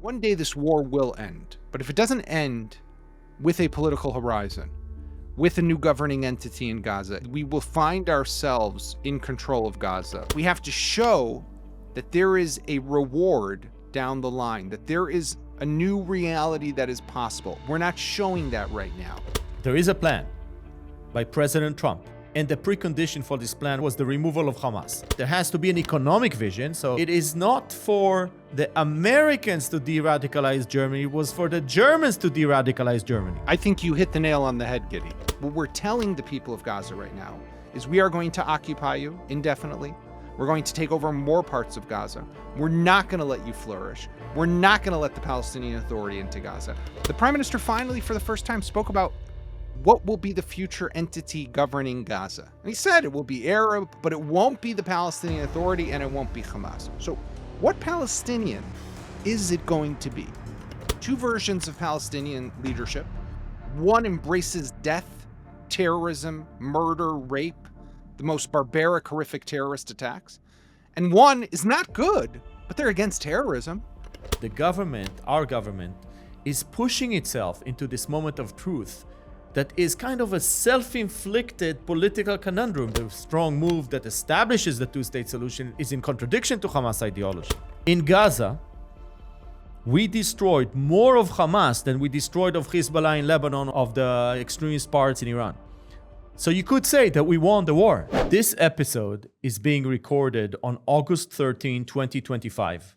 One day this war will end, but if it doesn't end with a political horizon, with a new governing entity in Gaza, we will find ourselves in control of Gaza. We have to show that there is a reward down the line, that there is a new reality that is possible. We're not showing that right now. There is a plan by President Trump, and the precondition for this plan was the removal of Hamas. There has to be an economic vision, so it is not for the Americans to de-radicalize Germany, it was for the Germans to de-radicalize Germany. I think you hit the nail on the head, Giddy. What we're telling the people of Gaza right now is we are going to occupy you indefinitely. We're going to take over more parts of Gaza. We're not going to let you flourish. We're not going to let the Palestinian Authority into Gaza. The Prime Minister finally, for the first time, spoke about what will be the future entity governing Gaza. And he said it will be Arab, but it won't be the Palestinian Authority and it won't be Hamas. So what Palestinian is it going to be? Two versions of Palestinian leadership. One embraces death, terrorism, murder, rape, the most barbaric, horrific terrorist attacks. And one is not good, but they're against terrorism. The government, our government, is pushing itself into this moment of truth that is kind of a self-inflicted political conundrum. The strong move that establishes the two-state solution is in contradiction to Hamas ideology. In Gaza, we destroyed more of Hamas than we destroyed of Hezbollah in Lebanon, of the extremist parts in Iran. So you could say that we won the war. This episode is being recorded on August 13, 2025,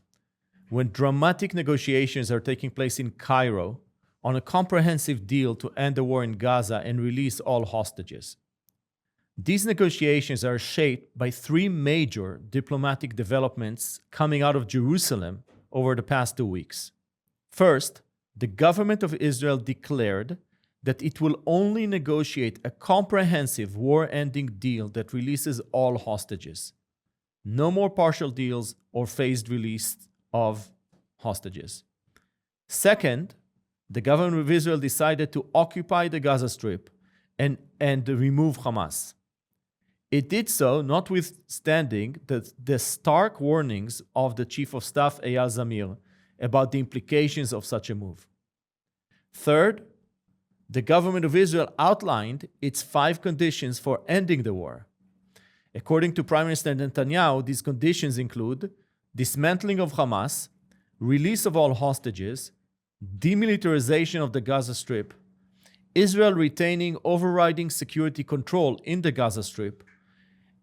when dramatic negotiations are taking place in Cairo on a comprehensive deal to end the war in Gaza and release all hostages. These negotiations are shaped by three major diplomatic developments coming out of Jerusalem over the past 2 weeks. First, the government of Israel declared that it will only negotiate a comprehensive war-ending deal that releases all hostages. No more partial deals or phased release of hostages. Second, the government of Israel decided to occupy the Gaza Strip and remove Hamas. It did so notwithstanding the stark warnings of the Chief of Staff Eyal Zamir about the implications of such a move. Third, the government of Israel outlined its 5 conditions for ending the war. According to Prime Minister Netanyahu, these conditions include dismantling of Hamas, release of all hostages, demilitarization of the Gaza Strip, Israel retaining overriding security control in the Gaza Strip,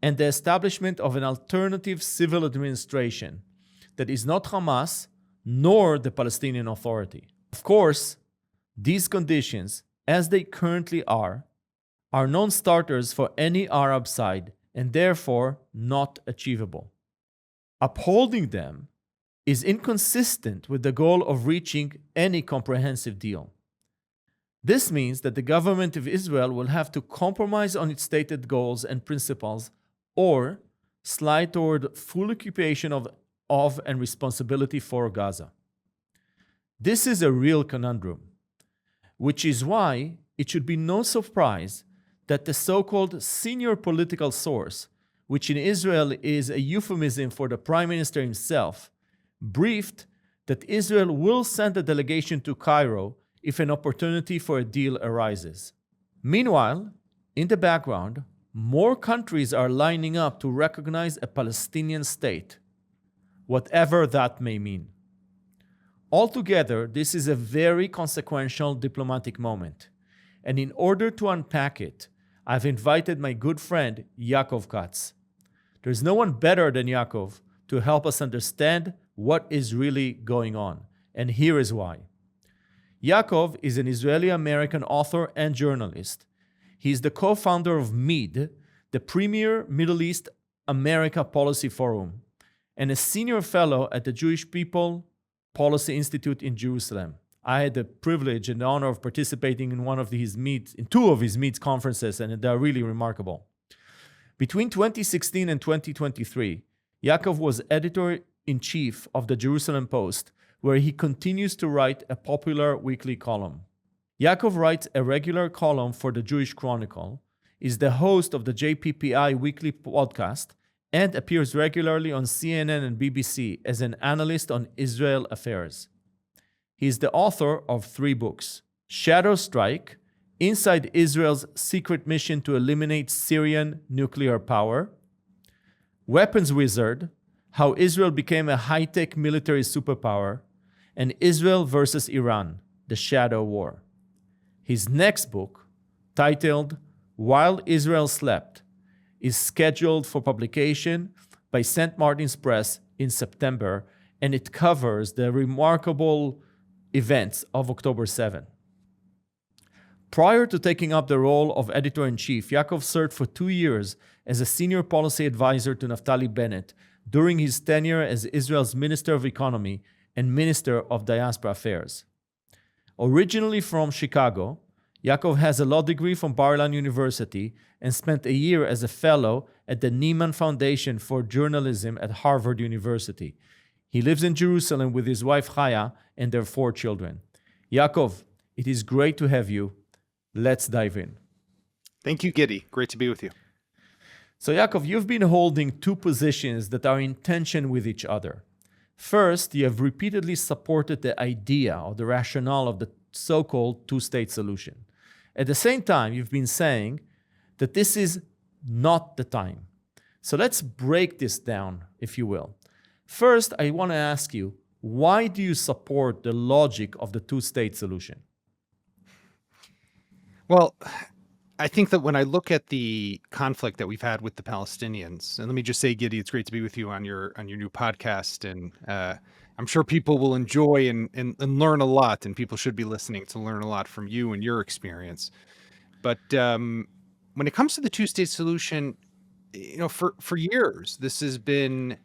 and the establishment of an alternative civil administration that is not Hamas nor the Palestinian Authority. Of course, these conditions, as they currently are non-starters for any Arab side and therefore not achievable. Upholding them is inconsistent with the goal of reaching any comprehensive deal. This means that the government of Israel will have to compromise on its stated goals and principles or slide toward full occupation of and responsibility for Gaza. This is a real conundrum, which is why it should be no surprise that the so-called senior political source, which in Israel is a euphemism for the Prime Minister himself, briefed that Israel will send a delegation to Cairo if an opportunity for a deal arises. Meanwhile, in the background, more countries are lining up to recognize a Palestinian state, whatever that may mean. Altogether, this is a very consequential diplomatic moment, and in order to unpack it, I've invited my good friend Yaakov Katz. There's no one better than Yaakov to help us understand what is really going on, and here is why. Yaakov is an Israeli-American author and journalist. He is the co-founder of MEAD, the premier Middle East America Policy Forum, and a senior fellow at the Jewish People Policy Institute in Jerusalem. I had the privilege and the honor of participating in two of his MEAD conferences, and they are really remarkable. Between 2016 and 2023, Yaakov was editor-in-chief of the Jerusalem Post, where he continues to write a popular weekly column. Yaakov writes a regular column for the Jewish Chronicle, is the host of the JPPI weekly podcast, and appears regularly on CNN and BBC as an analyst on Israel affairs. He's the author of 3 books: Shadow Strike, Inside Israel's Secret Mission to Eliminate Syrian Nuclear Power, Weapons Wizard, How Israel Became a High-Tech Military Superpower, and Israel versus Iran, The Shadow War. His next book, titled While Israel Slept, is scheduled for publication by St. Martin's Press in September, and it covers the remarkable events of October 7. Prior to taking up the role of editor-in-chief, Yaakov served for 2 years as a senior policy advisor to Naftali Bennett during his tenure as Israel's Minister of Economy and Minister of Diaspora Affairs. Originally from Chicago, Yaakov has a law degree from Bar-Ilan University and spent a year as a fellow at the Nieman Foundation for Journalism at Harvard University. He lives in Jerusalem with his wife Chaya and their 4 children. Yaakov, it is great to have you. Let's dive in. Thank you, Giddy. Great to be with you. So Yaakov, you've been holding 2 positions that are in tension with each other. First, you have repeatedly supported the idea or the rationale of the so-called 2-state solution. At the same time, you've been saying that this is not the time. So let's break this down, if you will. First, I want to ask you, why do you support the logic of the 2-state solution? Well, I think that when I look at the conflict that we've had with the Palestinians, and let me just say, Giddy, it's great to be with you on your new podcast, and I'm sure people will enjoy and learn a lot, and people should be listening to learn a lot from you and your experience. But when it comes to the 2-state solution, for years, this has been,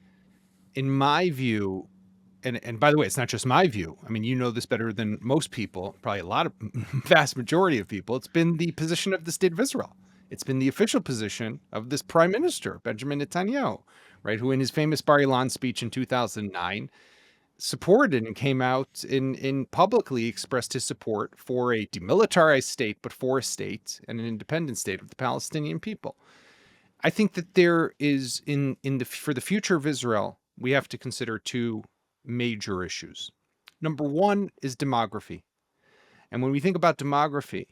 in my view, and by the way, it's not just my view. I mean, you know this better than most people, probably a lot of vast majority of people. It's been the position of the state of Israel. It's been the official position of this prime minister, Benjamin Netanyahu, right? Who in his famous Bar-Ilan speech in 2009 supported and came out in publicly expressed his support for a demilitarized state, but for a state and an independent state of the Palestinian people. I think that there is for the future of Israel, we have to consider 2 major issues. Number 1 is demography. And when we think about demography,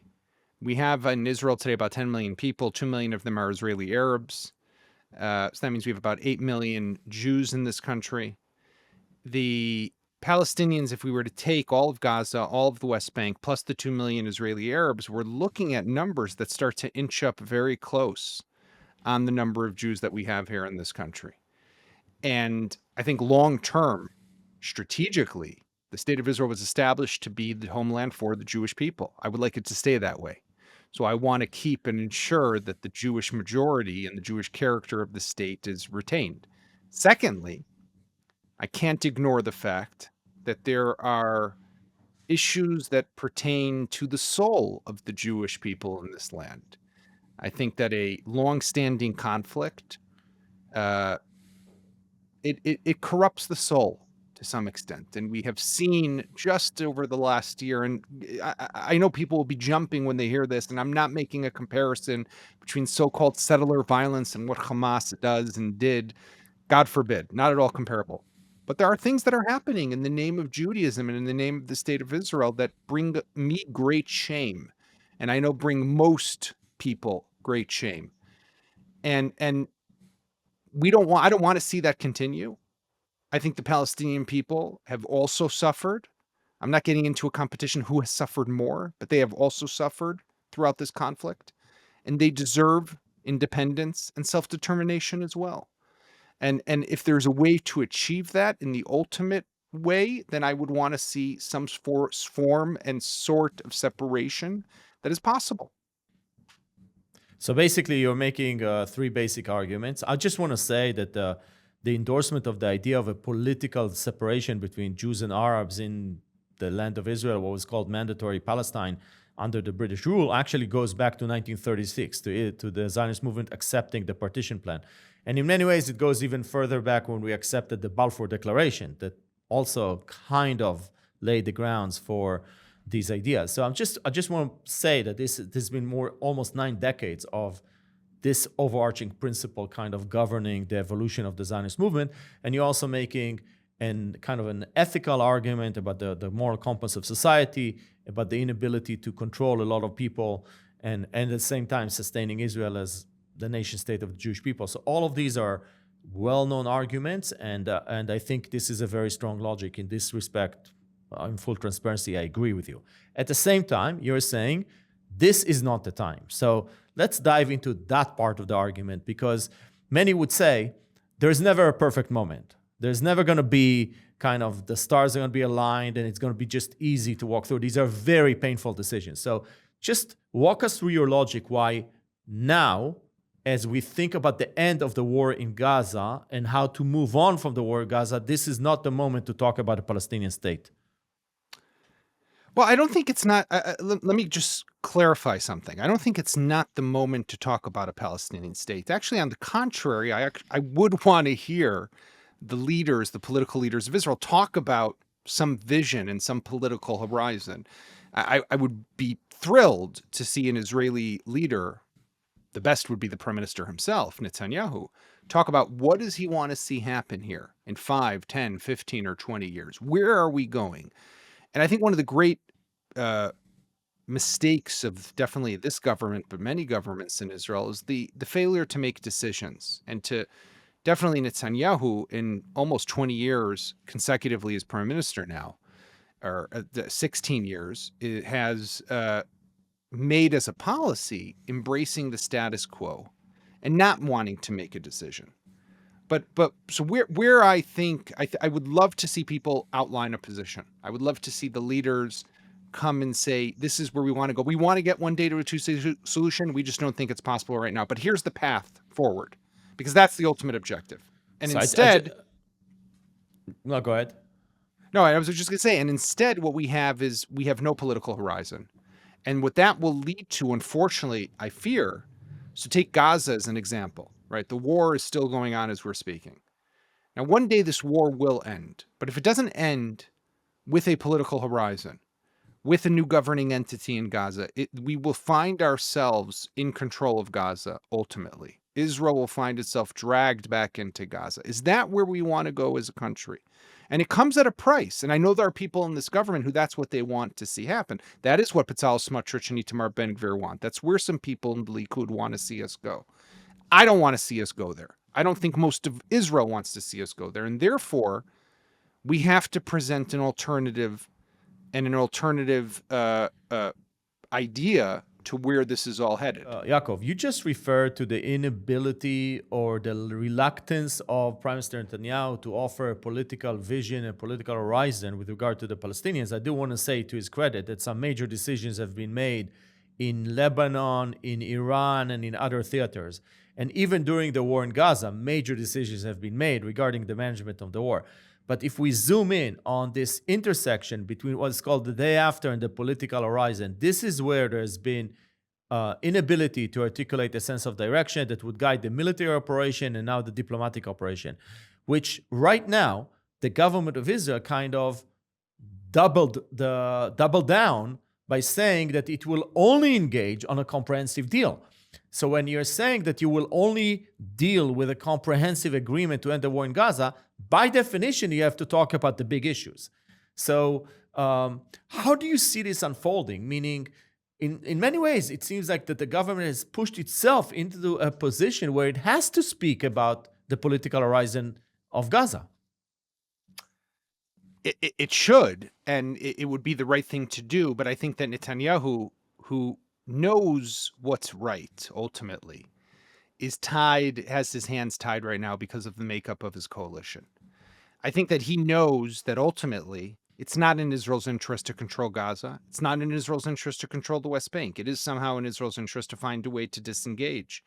we have in Israel today about 10 million people. 2 million of them are Israeli Arabs. So that means we have about 8 million Jews in this country. The Palestinians, if we were to take all of Gaza, all of the West Bank, plus the 2 million Israeli Arabs, we're looking at numbers that start to inch up very close on the number of Jews that we have here in this country. And I think long-term, strategically, the state of Israel was established to be the homeland for the Jewish people. I would like it to stay that way. So I want to keep and ensure that the Jewish majority and the Jewish character of the state is retained. Secondly, I can't ignore the fact that there are issues that pertain to the soul of the Jewish people in this land. I think that a long-standing conflict, it corrupts the soul to some extent. And we have seen just over the last year, and I know people will be jumping when they hear this, and I'm not making a comparison between so-called settler violence and what Hamas does and did. God forbid, not at all comparable. But there are things that are happening in the name of Judaism and in the name of the state of Israel that bring me great shame. And I know bring most people great shame. And I don't want to see that continue. I think the Palestinian people have also suffered. I'm not getting into a competition who has suffered more, but they have also suffered throughout this conflict. And they deserve independence and self-determination as well. And if there's a way to achieve that in the ultimate way, then I would want to see some form and sort of separation that is possible. So basically, you're making 3 basic arguments. I just want to say that the endorsement of the idea of a political separation between Jews and Arabs in the land of Israel, what was called mandatory Palestine under the British rule, actually goes back to 1936, to the Zionist movement accepting the partition plan. And in many ways, it goes even further back when we accepted the Balfour Declaration that also kind of laid the grounds for these ideas. So I just want to say that this has been almost 9 decades of this overarching principle kind of governing the evolution of the Zionist movement. And you're also making and kind of an ethical argument about the moral compass of society, about the inability to control a lot of people, and at the same time sustaining Israel as the nation state of the Jewish people. So all of these are well-known arguments, and I think this is a very strong logic in this respect. In full transparency, I agree with you. At the same time, you're saying this is not the time. So let's dive into that part of the argument, because many would say there's never a perfect moment. There's never going to be kind of the stars are going to be aligned and it's going to be just easy to walk through. These are very painful decisions. So just walk us through your logic why now, as we think about the end of the war in Gaza and how to move on from the war in Gaza, this is not the moment to talk about a Palestinian state. Well, I don't think it's not. Let me just clarify something. I don't think it's not the moment to talk about a Palestinian state. Actually, on the contrary, I would want to hear the leaders, the political leaders of Israel, talk about some vision and some political horizon. I would be thrilled to see an Israeli leader, the best would be the prime minister himself, Netanyahu, talk about what does he want to see happen here in 5, 10, 15, or 20 years? Where are we going? And I think one of the great mistakes of definitely this government, but many governments in Israel, is the failure to make decisions. And to definitely Netanyahu, in almost 20 years consecutively as prime minister now, or 16 years, it has made as a policy embracing the status quo and not wanting to make a decision. But so where I think I would love to see people outline a position. I would love to see the leaders come and say, this is where we want to go. We want to get one day to a two-state solution. We just don't think it's possible right now. But here's the path forward, because that's the ultimate objective. And So instead, no, go ahead. no, I was just going to say, and instead what we have is we have no political horizon. And what that will lead to, unfortunately, I fear, so take Gaza as an example, right? The war is still going on as we're speaking. Now, one day this war will end, but if it doesn't end with a political horizon, with a new governing entity in Gaza, we will find ourselves in control of Gaza ultimately. Israel will find itself dragged back into Gaza. Is that where we want to go as a country? And it comes at a price. And I know there are people in this government who that's what they want to see happen. That is what Bezalel Smotrich and Itamar Ben-Gvir want. That's where some people in the Likud want to see us go. I don't want to see us go there. I don't think most of Israel wants to see us go there. And therefore, we have to present an alternative idea to where this is all headed. Yaakov, you just referred to the inability or the reluctance of Prime Minister Netanyahu to offer a political vision, a political horizon with regard to the Palestinians. I do want to say, to his credit, that some major decisions have been made in Lebanon, in Iran, and in other theaters. And even during the war in Gaza, major decisions have been made regarding the management of the war. But if we zoom in on this intersection between what's called the day after and the political horizon, this is where there's been inability to articulate a sense of direction that would guide the military operation and now the diplomatic operation, which right now the government of Israel kind of doubled down by saying that it will only engage on a comprehensive deal. So when you're saying that you will only deal with a comprehensive agreement to end the war in Gaza, by definition, you have to talk about the big issues. So how do you see this unfolding? Meaning, in many ways, it seems like that the government has pushed itself into a position where it has to speak about the political horizon of Gaza. It should, and it would be the right thing to do. But I think that Netanyahu, who knows what's right ultimately, has his hands tied right now because of the makeup of his coalition. I think that he knows that ultimately it's not in Israel's interest to control Gaza. It's not in Israel's interest to control the West Bank. It is somehow in Israel's interest to find a way to disengage.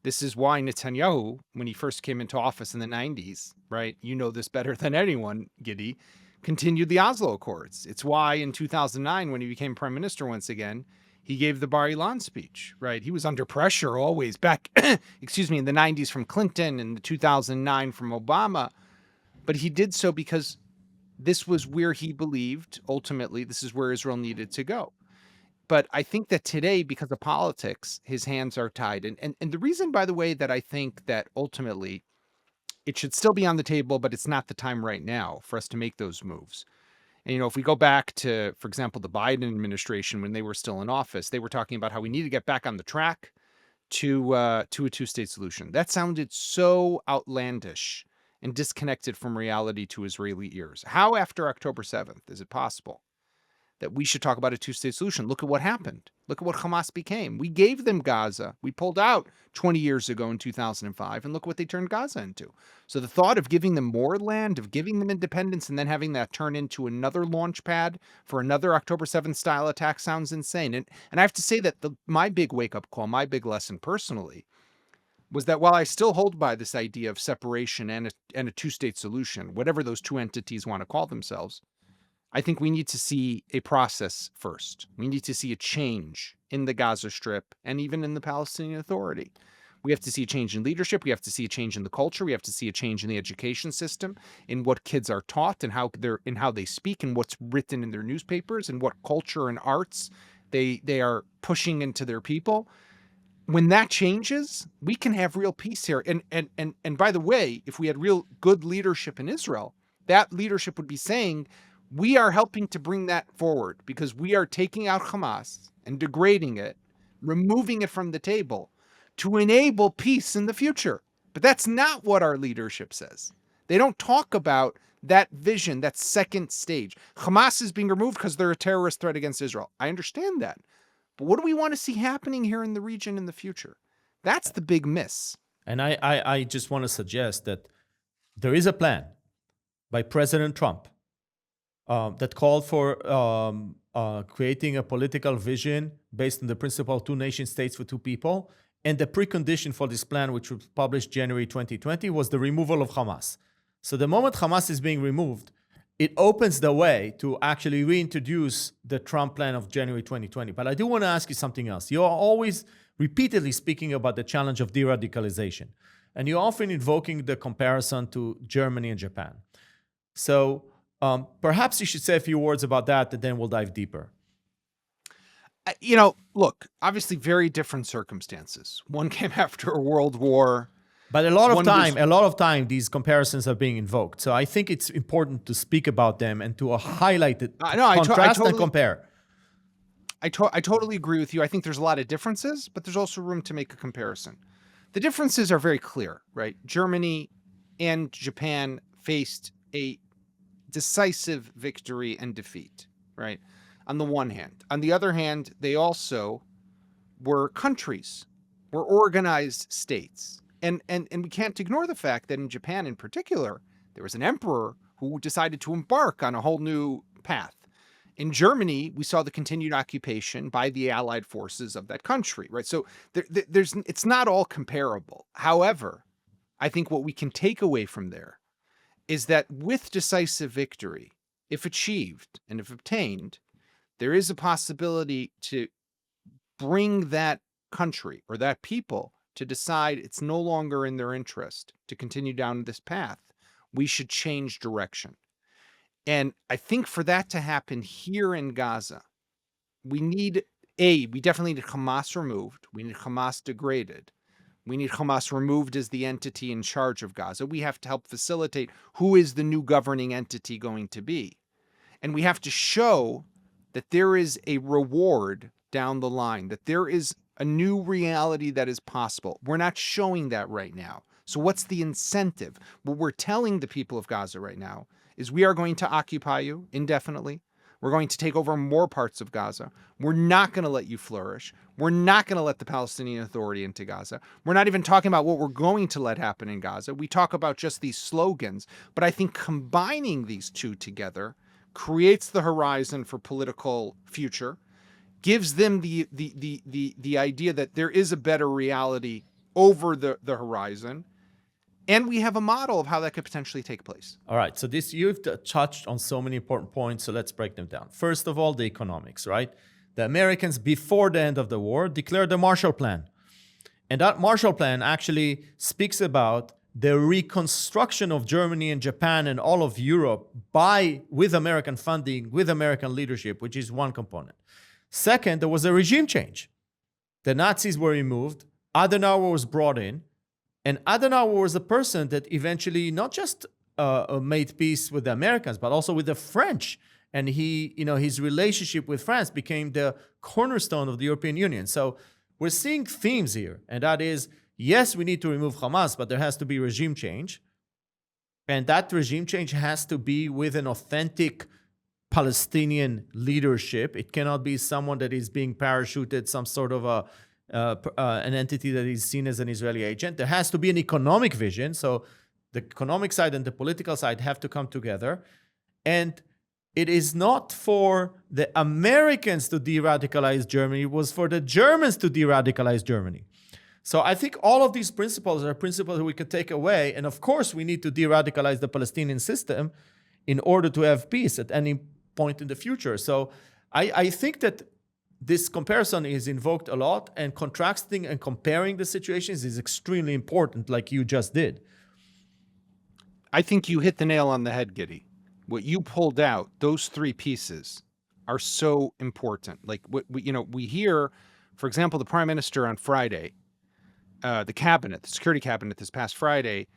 This is why Netanyahu, when he first came into office in the 90s, right? You know this better than anyone, Gidi, continued the Oslo Accords. It's why in 2009, when he became prime minister once again, he gave the Bar Ilan speech, right? He was under pressure always back, in the 90s from Clinton and the 2009 from Obama. But he did so because this was where he believed, ultimately, this is where Israel needed to go. But I think that today, because of politics, his hands are tied. And the reason, by the way, that I think that ultimately it should still be on the table, but it's not the time right now for us to make those moves. And, if we go back to, for example, the Biden administration, when they were still in office, they were talking about how we need to get back on the track to a two-state solution. That sounded so outlandish and disconnected from reality to Israeli ears. How after October 7th is it possible that we should talk about a two-state solution? Look at what happened. Look at what Hamas became. We gave them Gaza. We pulled out 20 years ago in 2005, and look what they turned Gaza into. So the thought of giving them more land, of giving them independence, and then having that turn into another launch pad for another October 7th style attack sounds insane. And I have to say that my big wake-up call, my big lesson personally, was that while I still hold by this idea of separation and a two-state solution, whatever those two entities want to call themselves, I think we need to see a process first. We need to see a change in the Gaza Strip and even in the Palestinian Authority. We have to see a change in leadership. We have to see a change in the culture. We have to see a change in the education system, in what kids are taught and how they speak and what's written in their newspapers and what culture and arts they are pushing into their people. When that changes, we can have real peace here. And by the way, if we had real good leadership in Israel, that leadership would be saying, we are helping to bring that forward because we are taking out Hamas and degrading it, removing it from the table to enable peace in the future. But that's not what our leadership says. They don't talk about that vision, that second stage. Hamas is being removed because they're a terrorist threat against Israel. I understand that. But what do we want to see happening here in the region in the future? That's the big miss. And I just want to suggest that there is a plan by President Trump that called for creating a political vision based on the principle of two nation states for two people. And the precondition for this plan, which was published January 2020, was the removal of Hamas. So the moment Hamas is being removed, it opens the way to actually reintroduce the Trump plan of January 2020. But I do want to ask you something else. You are always repeatedly speaking about the challenge of deradicalization. And you're often invoking the comparison to Germany and Japan. So perhaps you should say a few words about that, and then we'll dive deeper. Look, obviously very different circumstances. One came after a world war. But a lot of time, these comparisons are being invoked. So I think it's important to speak about them and to highlight it, contrast and compare. I totally agree with you. I think there's a lot of differences, but there's also room to make a comparison. The differences are very clear, right? Germany and Japan faced a decisive victory and defeat, right? On the one hand. On the other hand, they also were countries, were organized states. And we can't ignore the fact that in Japan in particular, there was an emperor who decided to embark on a whole new path. In Germany, we saw the continued occupation by the Allied forces of that country, right? So it's not all comparable. However, I think what we can take away from there is that with decisive victory, if achieved and if obtained, there is a possibility to bring that country or that people to decide it's no longer in their interest to continue down this path. We should change direction. And I think for that to happen here in Gaza, we definitely need Hamas removed. We need Hamas degraded. We need Hamas removed as the entity in charge of Gaza. We have to help facilitate who is the new governing entity going to be. And we have to show that there is a reward down the line, that there is a new reality that is possible. We're not showing that right now. So what's the incentive? What we're telling the people of Gaza right now is we are going to occupy you indefinitely. We're going to take over more parts of Gaza. We're not going to let you flourish. We're not going to let the Palestinian Authority into Gaza. We're not even talking about what we're going to let happen in Gaza. We talk about just these slogans. But I think combining these two together creates the horizon for political future, gives them the idea that there is a better reality over the horizon, and we have a model of how that could potentially take place. All right, so you've touched on so many important points, so let's break them down. First of all, the economics, right? The Americans, before the end of the war, declared the Marshall Plan. And that Marshall Plan actually speaks about the reconstruction of Germany and Japan and all of Europe with American funding, with American leadership, which is one component. Second, there was a regime change. The Nazis were removed. Adenauer was brought in. And Adenauer was a person that eventually not just made peace with the Americans, but also with the French. And his relationship with France became the cornerstone of the European Union. So we're seeing themes here, and that is, yes, we need to remove Hamas, but there has to be regime change. And that regime change has to be with an authentic Palestinian leadership. It cannot be someone that is being parachuted, some sort of an entity that is seen as an Israeli agent. There has to be an economic vision. So the economic side and the political side have to come together. And it is not for the Americans to de-radicalize Germany. It was for the Germans to de-radicalize Germany. So I think all of these principles are principles that we could take away. And of course, we need to de-radicalize the Palestinian system in order to have peace at any point in the future. So I think that this comparison is invoked a lot, and contrasting and comparing the situations is extremely important, like you just did. I think you hit the nail on the head, Giddy. What you pulled out, those three pieces are so important. Like we hear, for example, the prime minister on Friday, the security cabinet this past Friday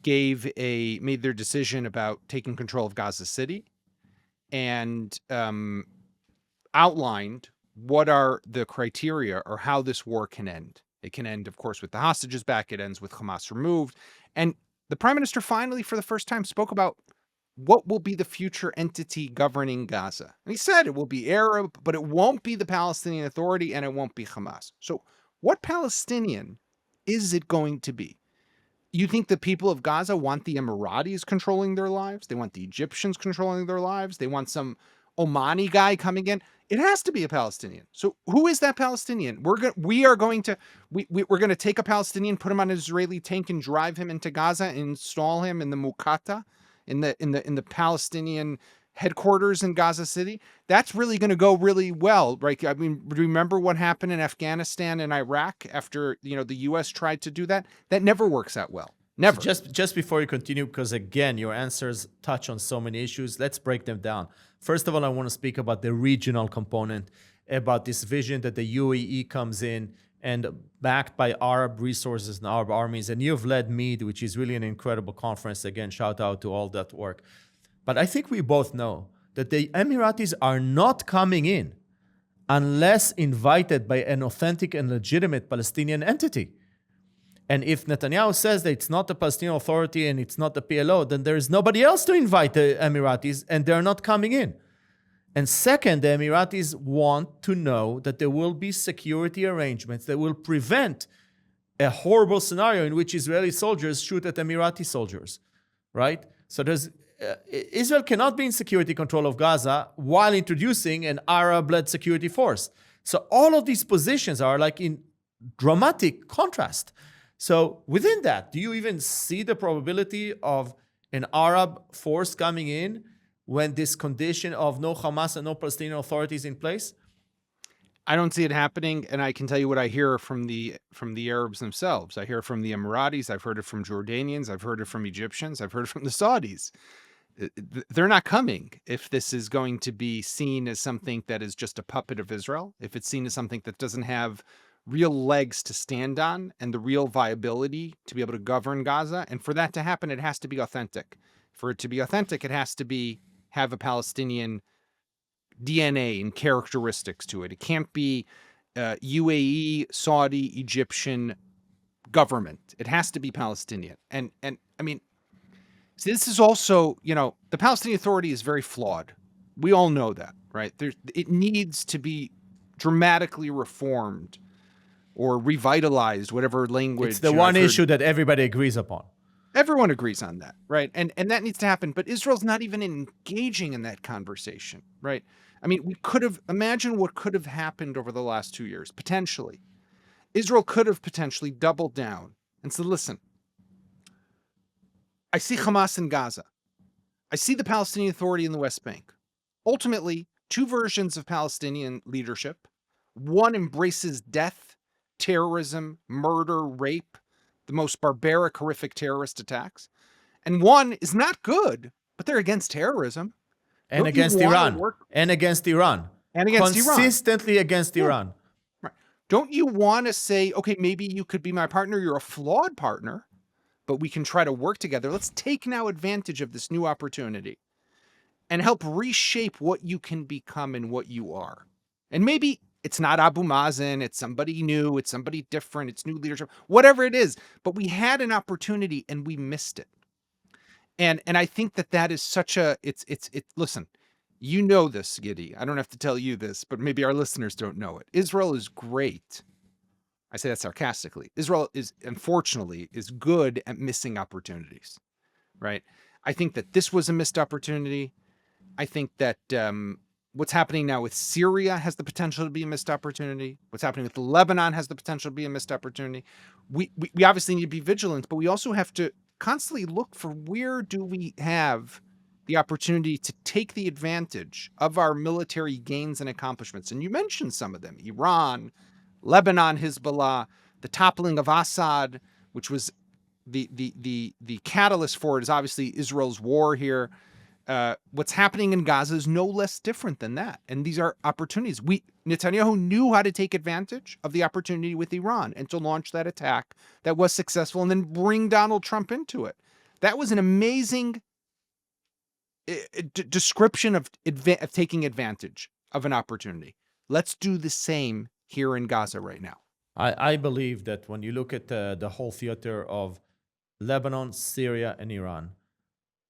made their decision about taking control of Gaza City and outlined what are the criteria or how this war can end. It can end, of course, with the hostages back. It ends with Hamas removed. And the prime minister finally, for the first time, spoke about what will be the future entity governing Gaza. And he said it will be Arab, but it won't be the Palestinian Authority and it won't be Hamas. So what Palestinian is it going to be? You think the people of Gaza want the Emiratis controlling their lives? They want the Egyptians controlling their lives? They want some Omani guy coming in? It has to be a Palestinian. So who is that Palestinian? We're going to take a Palestinian, put him on an Israeli tank, and drive him into Gaza and install him in the Muqata, in the Palestinian headquarters in Gaza City. That's really going to go really well, right? I mean, remember what happened in Afghanistan and Iraq after the U.S. tried to do that? That never works out well. Never. So just before you continue, because again, your answers touch on so many issues, let's break them down. First of all, I want to speak about the regional component, about this vision that the UAE comes in and backed by Arab resources and Arab armies. And you've led MEAD, which is really an incredible conference. Again, shout out to all that work. But I think we both know that the Emiratis are not coming in unless invited by an authentic and legitimate Palestinian entity. And if Netanyahu says that it's not the Palestinian Authority and it's not the PLO, then there is nobody else to invite the Emiratis, and they're not coming in. And second, the Emiratis want to know that there will be security arrangements that will prevent a horrible scenario in which Israeli soldiers shoot at Emirati soldiers, right? So Israel cannot be in security control of Gaza while introducing an Arab-led security force. So all of these positions are like in dramatic contrast. So within that, do you even see the probability of an Arab force coming in when this condition of no Hamas and no Palestinian Authority is in place? I don't see it happening, and I can tell you what I hear from the Arabs themselves. I hear from the Emiratis, I've heard it from Jordanians, I've heard it from Egyptians, I've heard it from the Saudis. They're not coming if this is going to be seen as something that is just a puppet of Israel, if it's seen as something that doesn't have real legs to stand on and the real viability to be able to govern Gaza. And for that to happen, it has to be authentic. For it to be authentic, it has to have a Palestinian DNA and characteristics to it. It can't be UAE, Saudi, Egyptian government. It has to be Palestinian. And I mean, see, this is also, the Palestinian Authority is very flawed. We all know that, right? It needs to be dramatically reformed or revitalized, whatever language. It's the one issue that everybody agrees upon. Everyone agrees on that, right? And that needs to happen. But Israel's not even engaging in that conversation, right? I mean, imagine what could have happened over the last 2 years, potentially. Israel could have potentially doubled down and said, listen, I see Hamas in Gaza. I see the Palestinian Authority in the West Bank. Ultimately, two versions of Palestinian leadership. One embraces death, terrorism, murder, rape, the most barbaric, horrific terrorist attacks. And one is not good, but they're against terrorism. And against Iran. And against Iran. And against Iran. Consistently against Iran. Right. Don't you want to say, okay, maybe you could be my partner. You're a flawed partner, but we can try to work together. Let's take now advantage of this new opportunity and help reshape what you can become and what you are. And maybe it's not Abu Mazen, it's somebody new, it's somebody different, it's new leadership, whatever it is. But we had an opportunity and we missed it. And I think that is such a listen, you know this, Giddy. I don't have to tell you this, but maybe our listeners don't know it. Israel is great. I say that sarcastically. Israel is, unfortunately, is good at missing opportunities, right? I think that this was a missed opportunity. I think that what's happening now with Syria has the potential to be a missed opportunity. What's happening with Lebanon has the potential to be a missed opportunity. We obviously need to be vigilant, but we also have to constantly look for where do we have the opportunity to take the advantage of our military gains and accomplishments. And you mentioned some of them: Iran, Lebanon, Hezbollah, the toppling of Assad, which was the catalyst for it is obviously Israel's war here. What's happening in Gaza is no less different than that. And these are opportunities. Netanyahu knew how to take advantage of the opportunity with Iran and to launch that attack that was successful and then bring Donald Trump into it. That was an amazing description of taking advantage of an opportunity. Let's do the same here in Gaza right now. I believe that when you look at the whole theater of Lebanon, Syria, and Iran,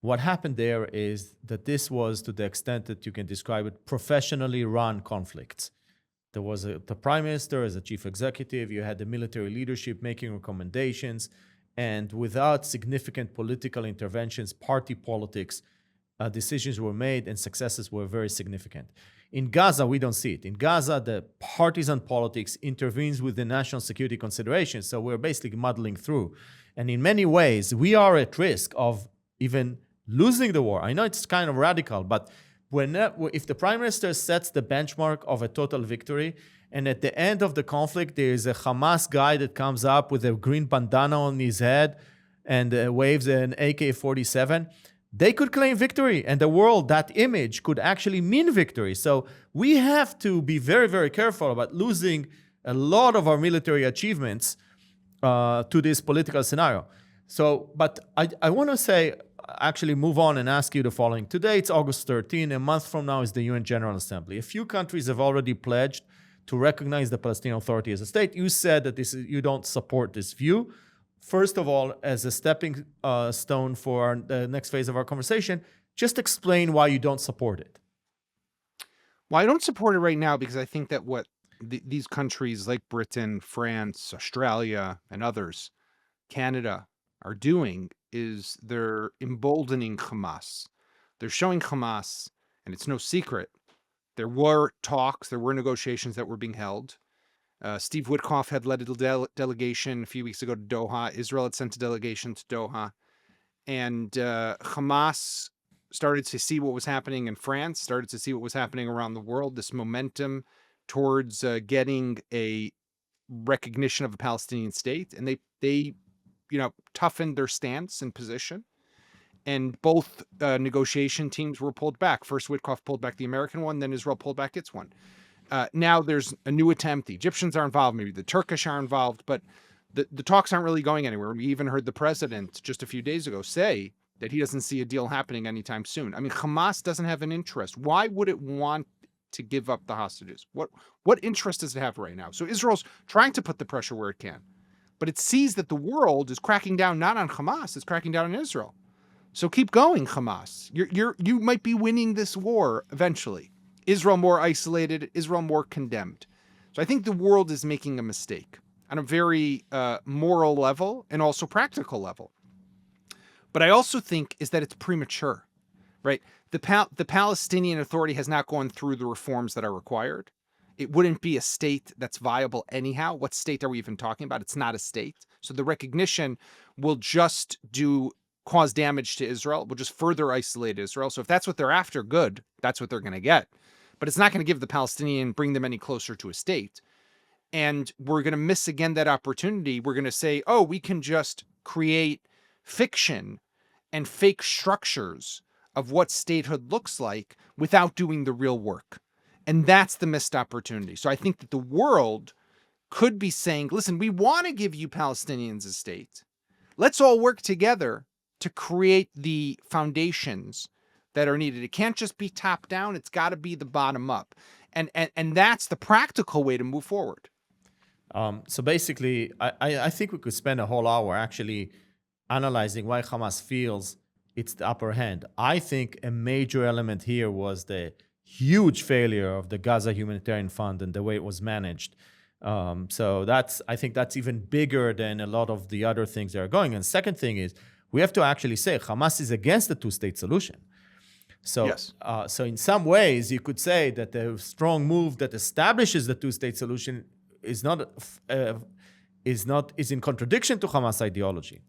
what happened there is that this was, to the extent that you can describe it, professionally run conflicts. There was the prime minister as a chief executive, you had the military leadership making recommendations, and without significant political interventions, party politics, decisions were made and successes were very significant. In Gaza, we don't see it. In Gaza, the partisan politics intervenes with the national security considerations, so we're basically muddling through. And in many ways, we are at risk of even losing the war. I know it's kind of radical, but if the prime minister sets the benchmark of a total victory, and at the end of the conflict, there is a Hamas guy that comes up with a green bandana on his head and waves an AK-47, they could claim victory, and the world, that image could actually mean victory. So we have to be very, very careful about losing a lot of our military achievements to this political scenario. So, but I want to say, actually move on and ask you the following. Today, it's August 13. A month from now is the UN General Assembly. A few countries have already pledged to recognize the Palestinian Authority as a state. You said that you don't support this view. First of all, as a stepping stone for the next phase of our conversation, just explain why you don't support it. Well, I don't support it right now because I think that what these countries like Britain, France, Australia, and others, Canada, are doing is they're emboldening Hamas. They're showing Hamas, and it's no secret, there were talks, there were negotiations that were being held. Steve Witkoff had led a delegation a few weeks ago to Doha. Israel had sent a delegation to Doha. And Hamas started to see what was happening in France, started to see what was happening around the world, this momentum towards getting a recognition of a Palestinian state. And they toughened their stance and position. And both negotiation teams were pulled back. First, Witkoff pulled back the American one, then Israel pulled back its one. Now there's a new attempt. The Egyptians are involved, maybe the Turkish are involved, but the talks aren't really going anywhere. We even heard the president just a few days ago say that he doesn't see a deal happening anytime soon. I mean, Hamas doesn't have an interest. Why would it want to give up the hostages? What interest does it have right now? So Israel's trying to put the pressure where it can, but it sees that the world is cracking down not on Hamas, it's cracking down on Israel. So keep going, Hamas. You might be winning this war eventually. Israel more isolated, Israel more condemned. So I think the world is making a mistake on a very moral level and also practical level. But I also think is that it's premature, right? The Palestinian Authority has not gone through the reforms that are required. It wouldn't be a state that's viable anyhow. What state are we even talking about? It's not a state. So the recognition will just cause damage to Israel, will just further isolate Israel. So if that's what they're after, good, that's what they're going to get. But it's not going to give the Palestinian, bring them any closer to a state. And we're going to miss again that opportunity. We're going to say, oh, we can just create fiction and fake structures of what statehood looks like without doing the real work. And that's the missed opportunity. So I think that the world could be saying, listen, we want to give you Palestinians a state. Let's all work together to create the foundations that are needed. It can't just be top down. It's got to be the bottom up. And that's the practical way to move forward. So basically, I think we could spend a whole hour actually analyzing why Hamas feels it's the upper hand. I think a major element here was the huge failure of the Gaza Humanitarian Fund and the way it was managed. So I think that's even bigger than a lot of the other things that are going. And second thing is, we have to actually say Hamas is against the two-state solution. So, yes. So in some ways, you could say that the strong move that establishes the two-state solution is in contradiction to Hamas ideology.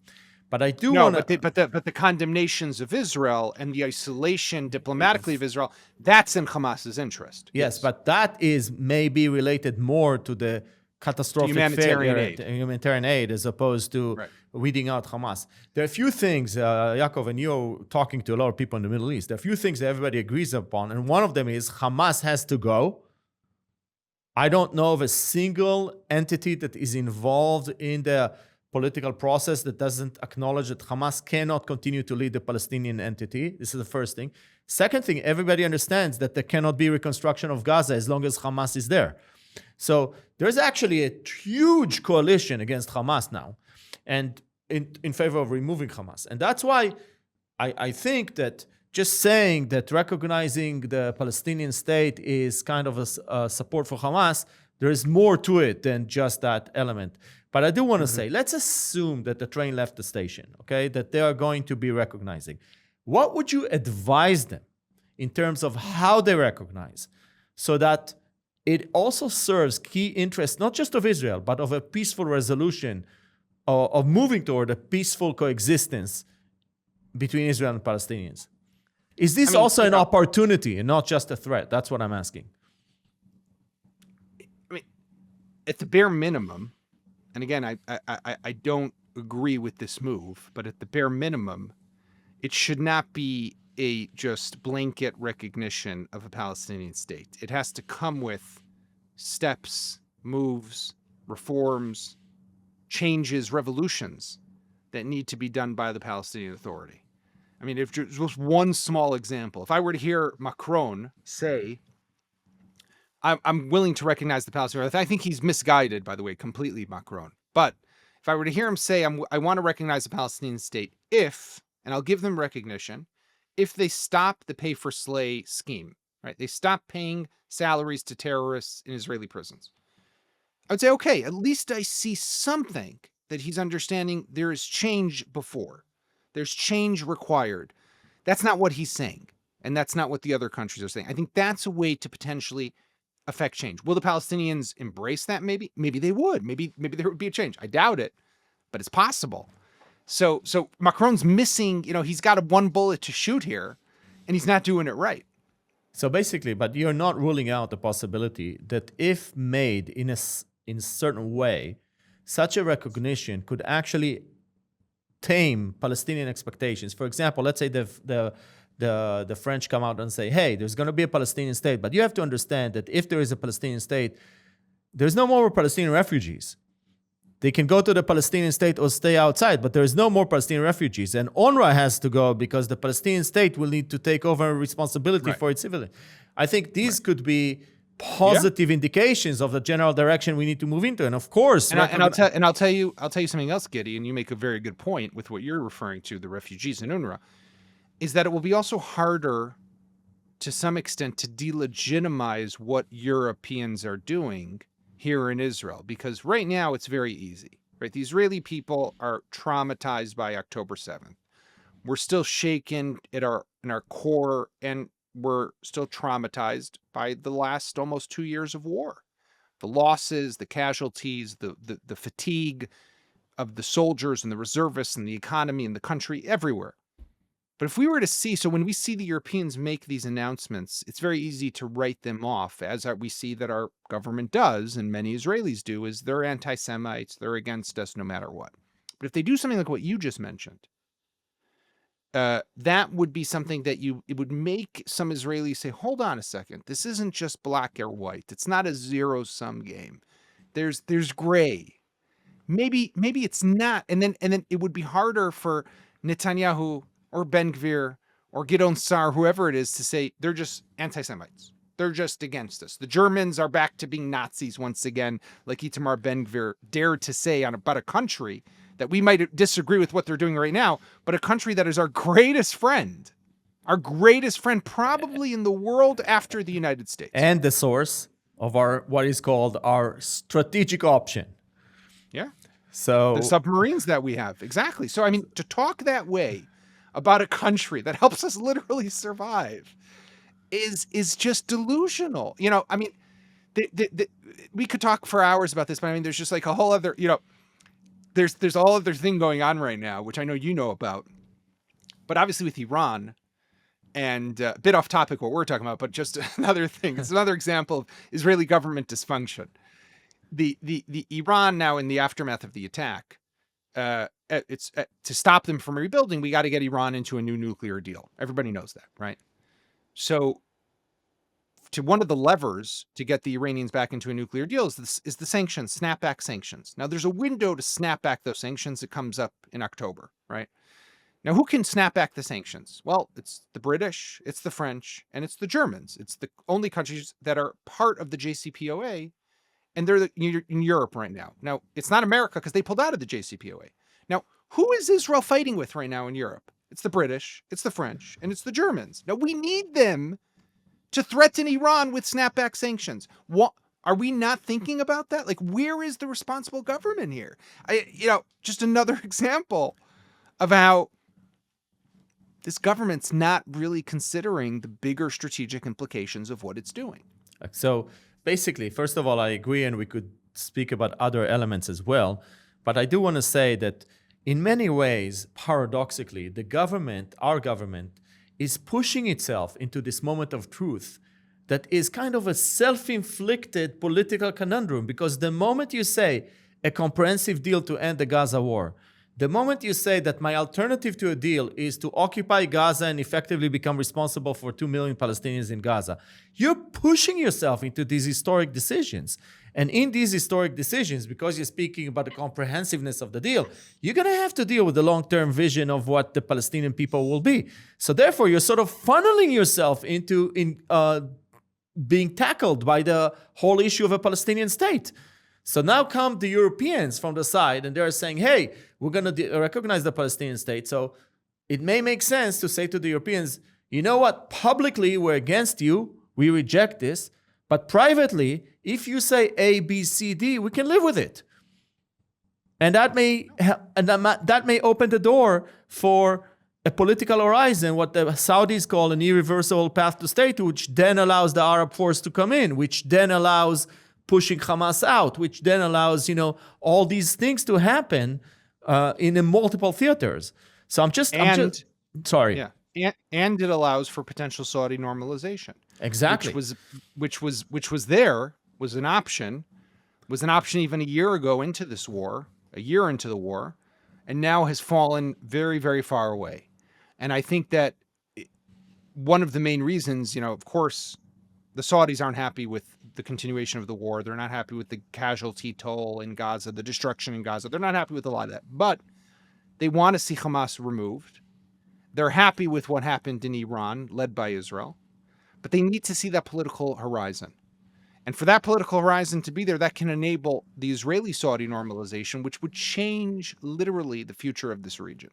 But I do want to. But the condemnations of Israel and the isolation diplomatically of Israel, that's in Hamas's interest. Yes, but that is maybe related more to the catastrophic humanitarian aid as opposed to weeding out Hamas. There are a few things, Yaakov, and you're talking to a lot of people in the Middle East. There are a few things that everybody agrees upon, and one of them is Hamas has to go. I don't know of a single entity that is involved in the political process that doesn't acknowledge that Hamas cannot continue to lead the Palestinian entity. This is the first thing. Second thing, everybody understands that there cannot be reconstruction of Gaza as long as Hamas is there. So there's actually a huge coalition against Hamas now, and in favor of removing Hamas. And that's why I think that just saying that recognizing the Palestinian state is kind of a support for Hamas, there is more to it than just that element. But I do want to say, let's assume that the train left the station, okay, that they are going to be recognizing. What would you advise them in terms of how they recognize so that it also serves key interests, not just of Israel, but of a peaceful resolution, of moving toward a peaceful coexistence between Israel and Palestinians? Is this also an opportunity and not just a threat? That's what I'm asking. I mean, at the bare minimum, and again, I don't agree with this move, but at the bare minimum, it should not be a just blanket recognition of a Palestinian state. It has to come with steps, moves, reforms, changes, revolutions that need to be done by the Palestinian Authority. I mean, if just one small example, if I were to hear Macron say, I'm willing to recognize the Palestinian Authority, I think he's misguided, by the way, completely, Macron. But if I were to hear him say, I want to recognize the Palestinian state if, and I'll give them recognition, if they stop the pay-for-slay scheme, right? They stop paying salaries to terrorists in Israeli prisons. I would say, okay, at least I see something that he's understanding there is change before. There's change required. That's not what he's saying. And that's not what the other countries are saying. I think that's a way to potentially affect change. Will the Palestinians embrace that? Maybe they would. Maybe there would be a change. I doubt it, but it's possible. So Macron's missing, he's got one bullet to shoot here, and he's not doing it right. So basically, but you're not ruling out the possibility that if made in a certain way, such a recognition could actually tame Palestinian expectations. For example, let's say the French come out and say, hey, there's going to be a Palestinian state, but you have to understand that if there is a Palestinian state, there's no more Palestinian refugees. They can go to the Palestinian state or stay outside, but there is no more Palestinian refugees. And UNRWA has to go because the Palestinian state will need to take over responsibility for its civilians. I think these could be positive indications of the general direction we need to move into. And of course, I'll tell you something else, Giddy, and you make a very good point with what you're referring to, the refugees in UNRWA, is that it will be also harder to some extent to delegitimize what Europeans are doing here in Israel, because right now it's very easy, right? The Israeli people are traumatized by October 7th. We're still shaken in our core, and we're still traumatized by the last almost 2 years of war. The losses, the casualties, the fatigue of the soldiers and the reservists and the economy and the country everywhere. But if we were to see, so when we see the Europeans make these announcements, it's very easy to write them off, as we see that our government does, and many Israelis do, is they're anti-Semites, they're against us no matter what. But if they do something like what you just mentioned, that would be something that it would make some Israelis say, hold on a second, this isn't just black or white. It's not a zero-sum game. There's gray. Maybe it's not. And then it would be harder for Netanyahu or Ben Gvir or Gideon Sar, whoever it is, to say they're just anti-Semites. They're just against us. The Germans are back to being Nazis once again, like Itamar Ben Gvir dared to say about a country that we might disagree with what they're doing right now, but a country that is our greatest friend probably in the world after the United States. And the source of what is called our strategic option. Yeah. So the submarines that we have. Exactly. So, I mean, to talk that way about a country that helps us literally survive is just delusional. I mean, we could talk for hours about this, but I mean, there's just like a whole other, there's a whole other thing going on right now, which I know you know about. But obviously with Iran, and a bit off topic what we're talking about, but just another thing. It's another example of Israeli government dysfunction. The Iran now, in the aftermath of the attack, it's to stop them from rebuilding, we got to get Iran into a new nuclear deal. Everybody knows that, right? So to one of the levers to get the Iranians back into a nuclear deal is the sanctions, snapback sanctions. Now there's a window to snap back those sanctions. It comes up in October, right? Now, who can snap back the sanctions? Well, it's the British, it's the French, and it's the Germans. It's the only countries that are part of the JCPOA, and they're in Europe right now. Now, it's not America because they pulled out of the JCPOA. Now, who is Israel fighting with right now in Europe? It's the British, it's the French, and it's the Germans. Now, we need them to threaten Iran with snapback sanctions. What are we not thinking about that? Like, where is the responsible government here? Just another example of how this government's not really considering the bigger strategic implications of what it's doing. So basically, first of all, I agree, and we could speak about other elements as well. But I do want to say that in many ways, paradoxically, our government, is pushing itself into this moment of truth that is kind of a self-inflicted political conundrum, because the moment you say a comprehensive deal to end the Gaza war, the moment you say that my alternative to a deal is to occupy Gaza and effectively become responsible for 2 million Palestinians in Gaza, you're pushing yourself into these historic decisions. And in these historic decisions, because you're speaking about the comprehensiveness of the deal, you're going to have to deal with the long-term vision of what the Palestinian people will be. So therefore, you're sort of funneling yourself into being tackled by the whole issue of a Palestinian state. So now come the Europeans from the side, and they're saying, hey, we're going to recognize the Palestinian state. So it may make sense to say to the Europeans, you know what, publicly we're against you, we reject this, but privately, if you say A, B, C, D, we can live with it. And that may open the door for a political horizon, what the Saudis call an irreversible path to state, which then allows the Arab force to come in, which then allows pushing Hamas out, which then allows, all these things to happen in multiple theaters. So I'm just sorry. Yeah. And it allows for potential Saudi normalization. Exactly. Which was an option even a year ago into this war, a year into the war, and now has fallen very, very far away. And I think that one of the main reasons, of course, the Saudis aren't happy with the continuation of the war. They're not happy with the casualty toll in Gaza, the destruction in Gaza. They're not happy with a lot of that. But they want to see Hamas removed. They're happy with what happened in Iran, led by Israel. But they need to see that political horizon. And for that political horizon to be there, that can enable the Israeli-Saudi normalization, which would change literally the future of this region.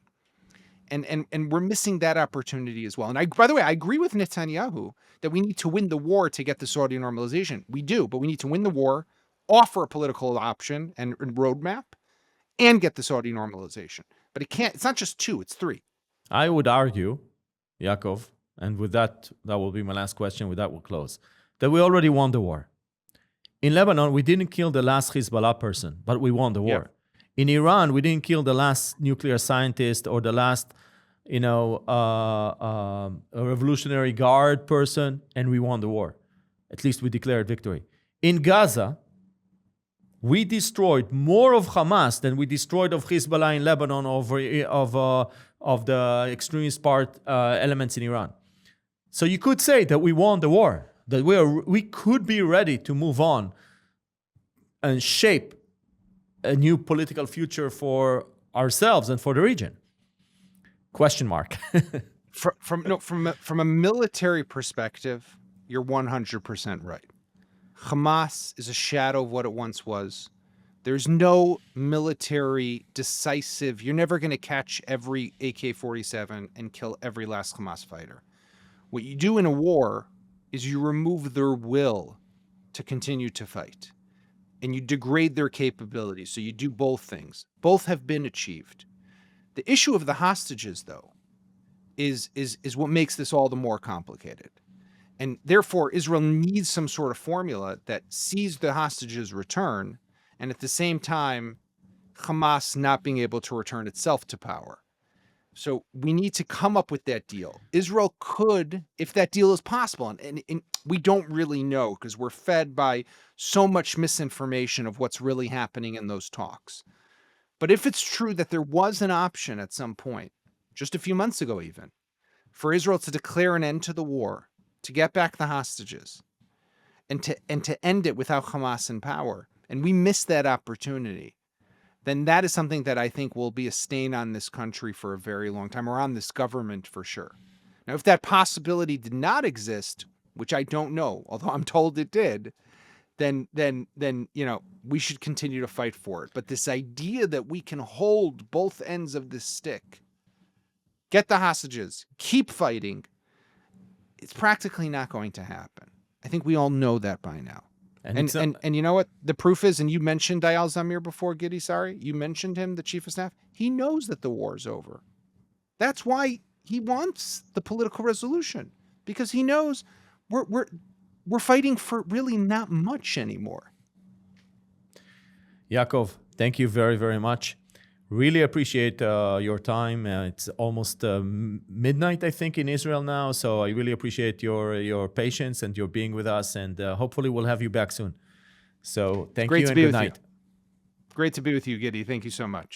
And we're missing that opportunity as well. And by the way, I agree with Netanyahu that we need to win the war to get the Saudi normalization. We do, but we need to win the war, offer a political option and roadmap, and get the Saudi normalization. But it's not just two, it's three. I would argue, Yaakov, and with that will be my last question, with that we'll close, that we already won the war. In Lebanon, we didn't kill the last Hezbollah person, but we won the war. Yep. In Iran, we didn't kill the last nuclear scientist or the last, a Revolutionary Guard person, and we won the war. At least we declared victory. In Gaza, we destroyed more of Hamas than we destroyed of Hezbollah in Lebanon of the extremist elements in Iran. So you could say that we won the war, that we could be ready to move on and shape a new political future for ourselves and for the region? Question mark. From a military perspective, you're 100% right. Hamas is a shadow of what it once was. There's no military decisive. You're never going to catch every AK-47 and kill every last Hamas fighter. What you do in a war is you remove their will to continue to fight, and you degrade their capabilities. So you do both things. Both have been achieved. The issue of the hostages, though, is what makes this all the more complicated. And therefore, Israel needs some sort of formula that sees the hostages return, and at the same time, Hamas not being able to return itself to power. So we need to come up with that deal. Israel could, if that deal is possible, and we don't really know because we're fed by so much misinformation of what's really happening in those talks. But if it's true that there was an option at some point, just a few months ago even, for Israel to declare an end to the war, to get back the hostages, and to end it without Hamas in power, and we missed that opportunity, then that is something that I think will be a stain on this country for a very long time, or on this government for sure. Now, if that possibility did not exist, which I don't know, although I'm told it did, then we should continue to fight for it. But this idea that we can hold both ends of this stick, get the hostages, keep fighting, it's practically not going to happen. I think we all know that by now. And you know what? The proof is, and you mentioned Eyal Zamir before, Giddy, sorry. You mentioned him, the chief of staff. He knows that the war is over. That's why he wants the political resolution, because he knows we're fighting for really not much anymore. Yaakov, thank you very, very much. Really appreciate your time. It's almost midnight, I think, in Israel now. So I really appreciate your patience and your being with us. And hopefully we'll have you back soon. So thank you and good night. Great to be with you, Giddy. Thank you so much.